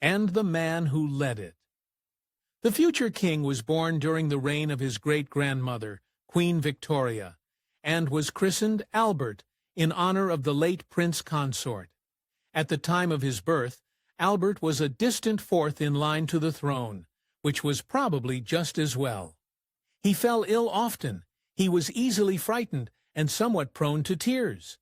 and the man who led it. The future king was born during the reign of his great-grandmother, Queen Victoria, and was christened Albert in honor of the late prince consort. At the time of his birth, Albert was a distant fourth in line to the throne, which was probably just as well. He fell ill often, he was easily frightened, and somewhat prone to tears.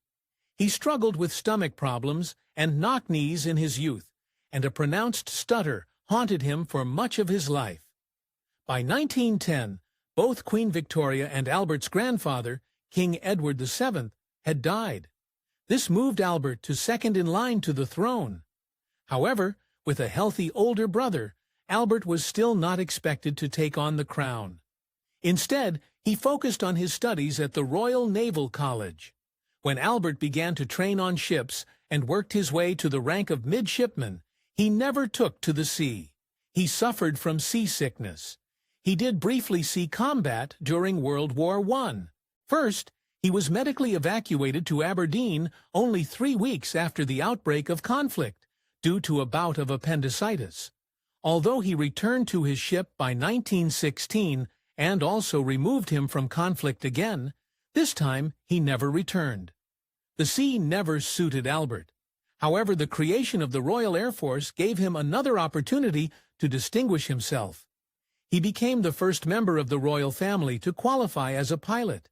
He struggled with stomach problems and knock-knees in his youth, and a pronounced stutter haunted him for much of his life. By 1910, both Queen Victoria and Albert's grandfather, King Edward VII, had died. This moved Albert to second in line to the throne. However, with a healthy older brother, Albert was still not expected to take on the crown. Instead, he focused on his studies at the Royal Naval College. When Albert began to train on ships and worked his way to the rank of midshipman, he never took to the sea. He suffered from seasickness. He did briefly see combat during World War I. First, he was medically evacuated to Aberdeen only 3 weeks after the outbreak of conflict, due to a bout of appendicitis. Although he returned to his ship by 1916 and also removed him from conflict again, this time he never returned. The sea never suited Albert. However, the creation of the Royal Air Force gave him another opportunity to distinguish himself. He became the first member of the royal family to qualify as a pilot,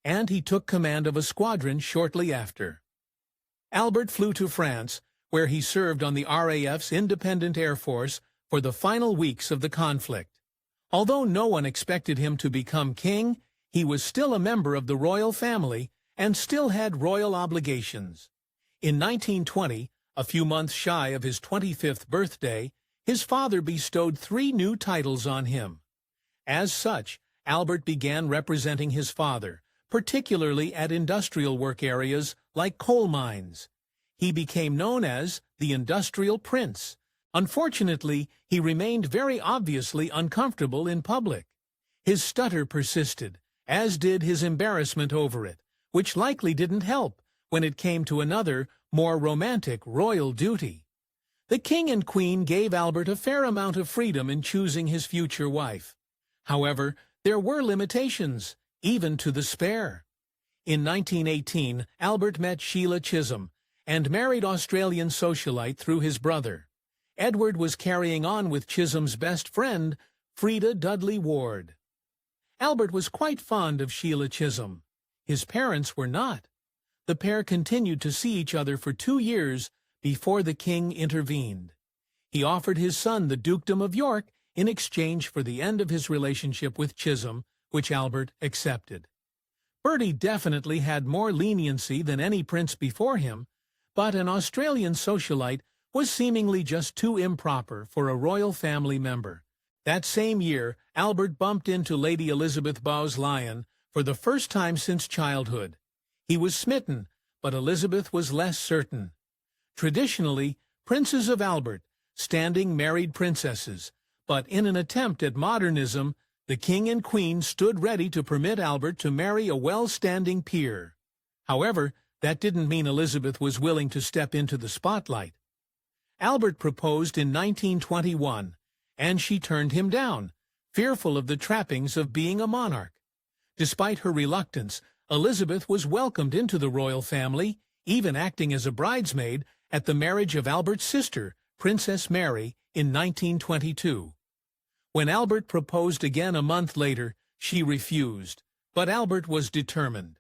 and he took command of a squadron shortly after. Albert flew to France, where he served on the RAF's Independent Air Force for the final weeks of the conflict. Although no one expected him to become king, he was still a member of the royal family and still had royal obligations. In 1920, a few months shy of his 25th birthday, his father bestowed 3 new titles on him. As such, Albert began representing his father, particularly at industrial work areas like coal mines. He became known as the Industrial Prince. Unfortunately, he remained very obviously uncomfortable in public. His stutter persisted, as did his embarrassment over it, which likely didn't help when it came to another, more romantic royal duty. The king and queen gave Albert a fair amount of freedom in choosing his future wife. However, there were limitations, even to the spare. In 1918, Albert met Sheila Chisholm and married Australian socialite through his brother. Edward was carrying on with Chisholm's best friend, Freda Dudley Ward. Albert was quite fond of Sheila Chisholm. His parents were not. The pair continued to see each other for 2 years before the king intervened. He offered his son the Dukedom of York in exchange for the end of his relationship with Chisholm, which Albert accepted. Bertie definitely had more leniency than any prince before him, but an Australian socialite was seemingly just too improper for a royal family member. That same year, Albert bumped into Lady Elizabeth Bowes-Lyon for the first time since childhood. He was smitten, but Elizabeth was less certain. Traditionally, princes of Albert, standing married princesses, but in an attempt at modernism, the king and queen stood ready to permit Albert to marry a well-standing peer. However, that didn't mean Elizabeth was willing to step into the spotlight. Albert proposed in 1921, and she turned him down, fearful of the trappings of being a monarch. Despite her reluctance, Elizabeth was welcomed into the royal family, even acting as a bridesmaid at the marriage of Albert's sister, Princess Mary, in 1922. When Albert proposed again a month later, she refused, but Albert was determined.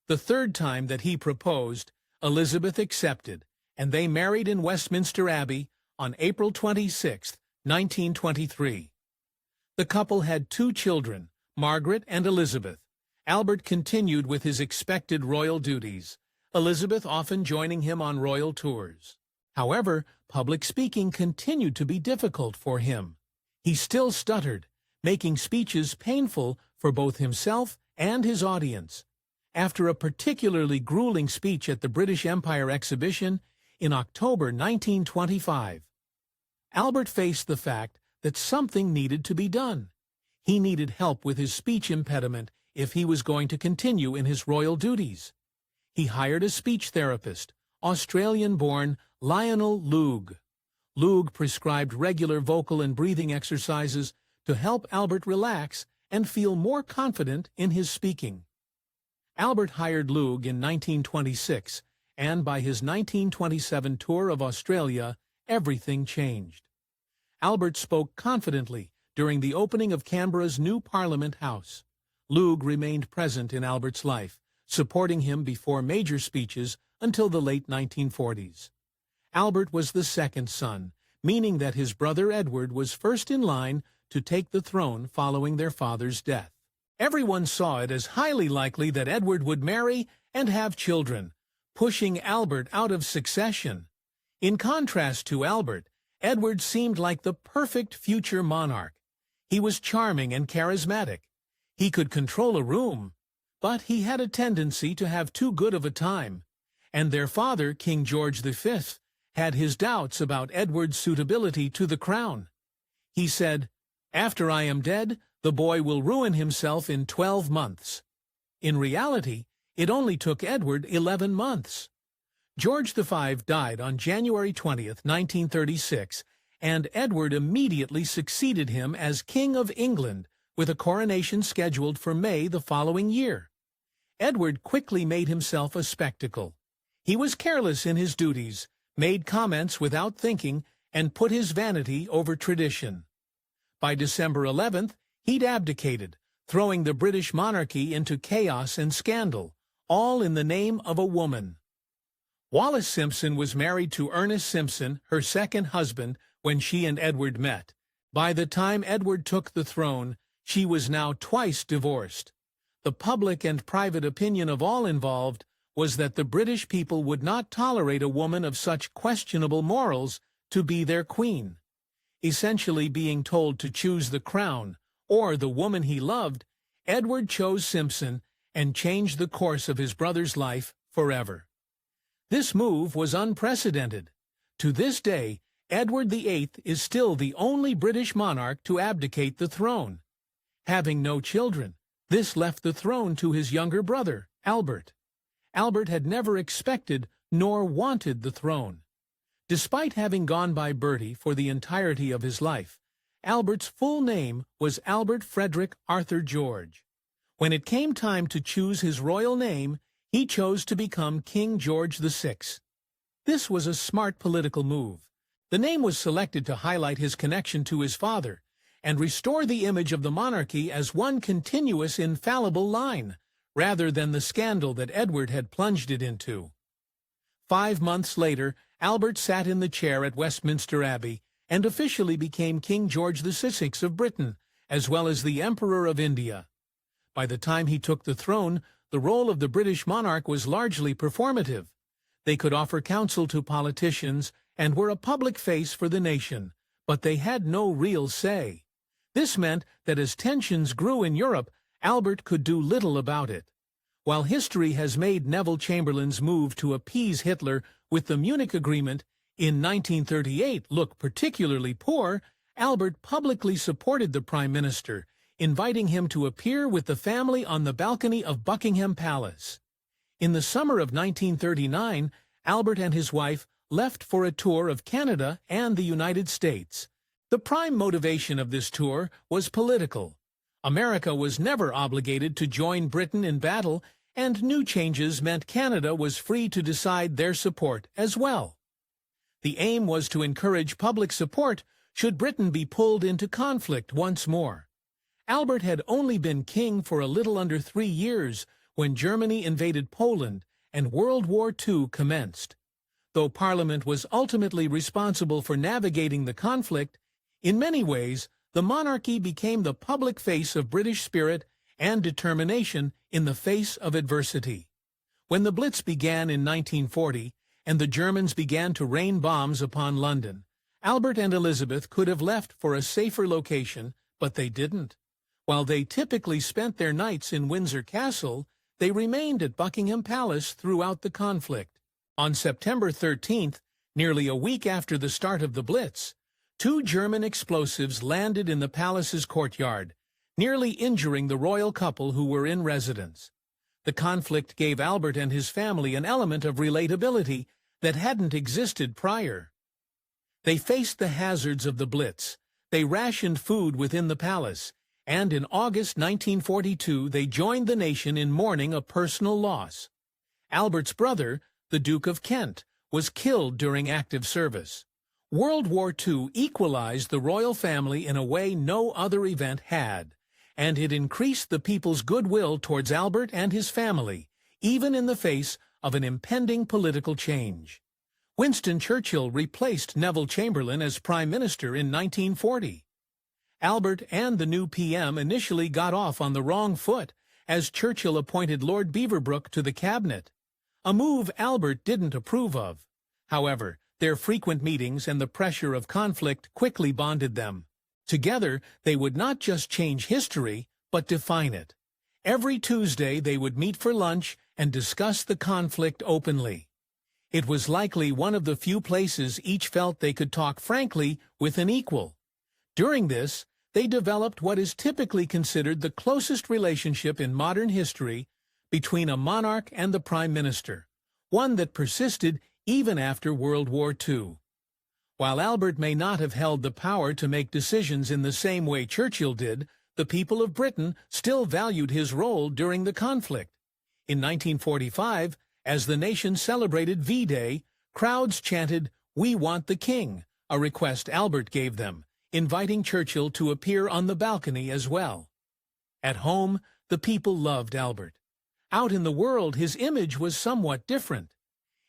The third time that he proposed, Elizabeth accepted, and they married in Westminster Abbey on April 26, 1923. The couple had 2 children, Margaret and Elizabeth. Albert continued with his expected royal duties, Elizabeth often joining him on royal tours. However, public speaking continued to be difficult for him. He still stuttered, making speeches painful for both himself and his audience. After a particularly grueling speech at the British Empire exhibition in October 1925, Albert faced the fact that something needed to be done. He needed help with his speech impediment if he was going to continue in his royal duties. He hired a speech therapist, Australian-born Lionel Loog. Lug prescribed regular vocal and breathing exercises to help Albert relax and feel more confident in his speaking. Albert hired Lug in 1926, and by his 1927 tour of Australia, everything changed. Albert spoke confidently during the opening of Canberra's new Parliament House. Lug remained present in Albert's life, supporting him before major speeches until the late 1940s. Albert was the second son, meaning that his brother Edward was first in line to take the throne following their father's death. Everyone saw it as highly likely that Edward would marry and have children, pushing Albert out of succession. In contrast to Albert, Edward seemed like the perfect future monarch. He was charming and charismatic. He could control a room, but he had a tendency to have too good of a time, and their father, King George V, had his doubts about Edward's suitability to the crown. He said, "After I am dead, the boy will ruin himself in 12 months. In reality, it only took Edward 11 months. George V died on January 20, 1936, and Edward immediately succeeded him as King of England, with a coronation scheduled for May the following year. Edward quickly made himself a spectacle. He was careless in his duties, made comments without thinking, and put his vanity over tradition. By December 11th, he'd abdicated, throwing the British monarchy into chaos and scandal, all in the name of a woman. Wallis Simpson was married to Ernest Simpson, her second husband, when she and Edward met. By the time Edward took the throne, she was now twice divorced. The public and private opinion of all involved was that the British people would not tolerate a woman of such questionable morals to be their queen. Essentially being told to choose the crown or the woman he loved, Edward chose Simpson and changed the course of his brother's life forever. This move was unprecedented. To this day, Edward VIII is still the only British monarch to abdicate the throne. Having no children, this left the throne to his younger brother, Albert. Albert had never expected nor wanted the throne. Despite having gone by Bertie for the entirety of his life, Albert's full name was Albert Frederick Arthur George. When it came time to choose his royal name, he chose to become King George VI. This was a smart political move. The name was selected to highlight his connection to his father and restore the image of the monarchy as one continuous infallible line, rather than the scandal that Edward had plunged it into. 5 months later, Albert sat in the chair at Westminster Abbey and officially became King George VI of Britain, as well as the Emperor of India. By the time he took the throne, the role of the British monarch was largely performative. They could offer counsel to politicians and were a public face for the nation, but they had no real say. This meant that as tensions grew in Europe, Albert could do little about it. While history has made Neville Chamberlain's move to appease Hitler with the Munich Agreement in 1938 look particularly poor, Albert publicly supported the Prime Minister, inviting him to appear with the family on the balcony of Buckingham Palace. In the summer of 1939, Albert and his wife left for a tour of Canada and the United States. The prime motivation of this tour was political. America was never obligated to join Britain in battle, and new changes meant Canada was free to decide their support as well. The aim was to encourage public support should Britain be pulled into conflict once more. Albert had only been king for a little under 3 years when Germany invaded Poland and World War II commenced. Though Parliament was ultimately responsible for navigating the conflict, in many ways, the monarchy became the public face of British spirit and determination in the face of adversity. When the Blitz began in 1940 and the Germans began to rain bombs upon London, Albert and Elizabeth could have left for a safer location, but they didn't. While they typically spent their nights in Windsor Castle, they remained at Buckingham Palace throughout the conflict. On September 13th, nearly a week after the start of the Blitz, 2 German explosives landed in the palace's courtyard, nearly injuring the royal couple who were in residence. The conflict gave Albert and his family an element of relatability that hadn't existed prior. They faced the hazards of the Blitz. They rationed food within the palace, and in August 1942 they joined the nation in mourning a personal loss. Albert's brother, the Duke of Kent, was killed during active service. World War II equalized the royal family in a way no other event had, and it increased the people's goodwill towards Albert and his family, even in the face of an impending political change. Winston Churchill replaced Neville Chamberlain as Prime Minister in 1940. Albert and the new PM initially got off on the wrong foot, as Churchill appointed Lord Beaverbrook to the cabinet, a move Albert didn't approve of. However, their frequent meetings and the pressure of conflict quickly bonded them. Together, they would not just change history, but define it. Every Tuesday they would meet for lunch and discuss the conflict openly. It was likely one of the few places each felt they could talk frankly with an equal. During this, they developed what is typically considered the closest relationship in modern history between a monarch and the Prime Minister, one that persisted even after World War II. While Albert may not have held the power to make decisions in the same way Churchill did, the people of Britain still valued his role during the conflict. In 1945, as the nation celebrated V-Day, crowds chanted, "We want the King," a request Albert gave them, inviting Churchill to appear on the balcony as well. At home, the people loved Albert. Out in the world, his image was somewhat different.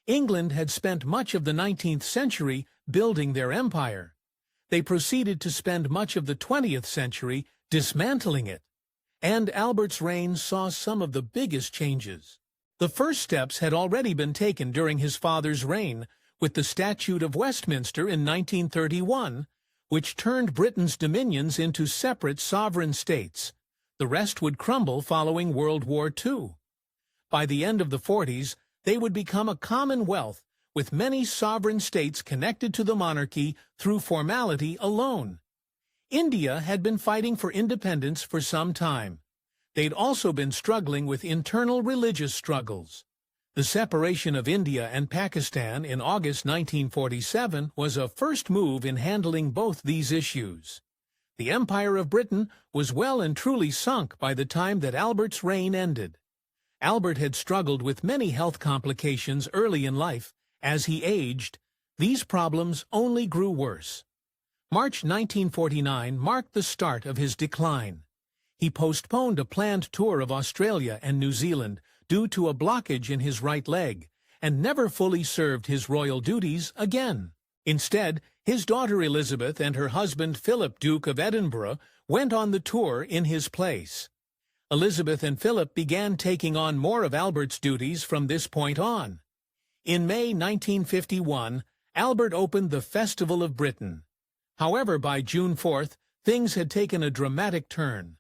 England had spent much of the 19th century building their empire. They proceeded to spend much of the 20th century dismantling it. And Albert's reign saw some of the biggest changes. The first steps had already been taken during his father's reign, with the Statute of Westminster in 1931, which turned Britain's dominions into separate sovereign states. The rest would crumble following World War II. By the end of the 40s, they would become a commonwealth, with many sovereign states connected to the monarchy through formality alone. India had been fighting for independence for some time. They'd also been struggling with internal religious struggles. The separation of India and Pakistan in August 1947 was a first move in handling both these issues. The Empire of Britain was well and truly sunk by the time that Albert's reign ended. Albert had struggled with many health complications early in life. As he aged, these problems only grew worse. March 1949 marked the start of his decline. He postponed a planned tour of Australia and New Zealand due to a blockage in his right leg, and never fully served his royal duties again. Instead, his daughter Elizabeth and her husband Philip, Duke of Edinburgh, went on the tour in his place. Elizabeth and Philip began taking on more of Albert's duties from this point on. In May 1951, Albert opened the Festival of Britain. However, by June 4th, things had taken a dramatic turn.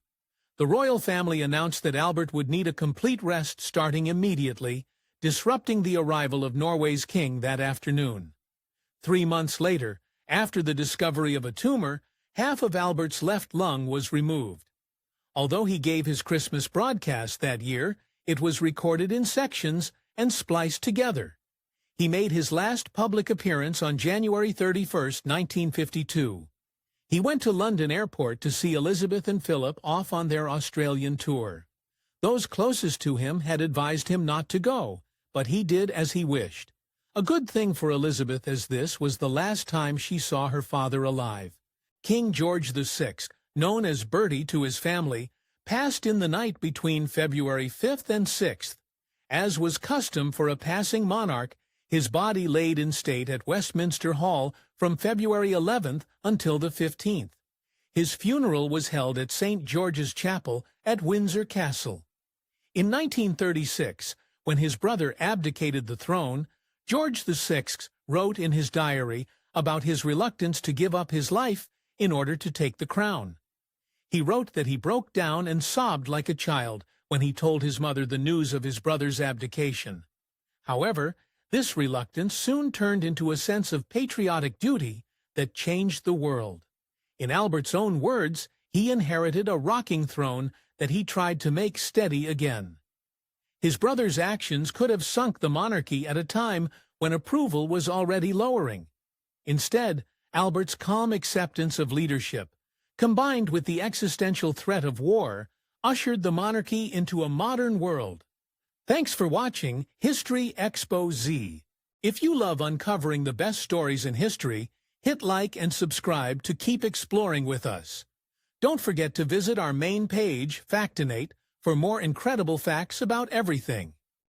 The royal family announced that Albert would need a complete rest starting immediately, disrupting the arrival of Norway's king that afternoon. 3 months later, after the discovery of a tumor, half of Albert's left lung was removed. Although he gave his Christmas broadcast that year, it was recorded in sections and spliced together. He made his last public appearance on January 31, 1952. He went to London Airport to see Elizabeth and Philip off on their Australian tour. Those closest to him had advised him not to go, but he did as he wished. A good thing for Elizabeth, as this was the last time she saw her father alive. King George VI, known as Bertie to his family, passed in the night between February 5th and 6th. As was custom for a passing monarch, his body laid in state at Westminster Hall from February 11th until the 15th. His funeral was held at St. George's Chapel at Windsor Castle. In 1936, when his brother abdicated the throne, George VI wrote in his diary about his reluctance to give up his life in order to take the crown. He wrote that he broke down and sobbed like a child when he told his mother the news of his brother's abdication. However, this reluctance soon turned into a sense of patriotic duty that changed the world. In Albert's own words, he inherited a rocking throne that he tried to make steady again. His brother's actions could have sunk the monarchy at a time when approval was already lowering. Instead, Albert's calm acceptance of leadership, combined with the existential threat of war, ushered the monarchy into a modern world. Thanks for watching History Expo Z. If you love uncovering the best stories in history, hit like and subscribe to keep exploring with us. Don't forget to visit our main page, Factinate, for more incredible facts about everything.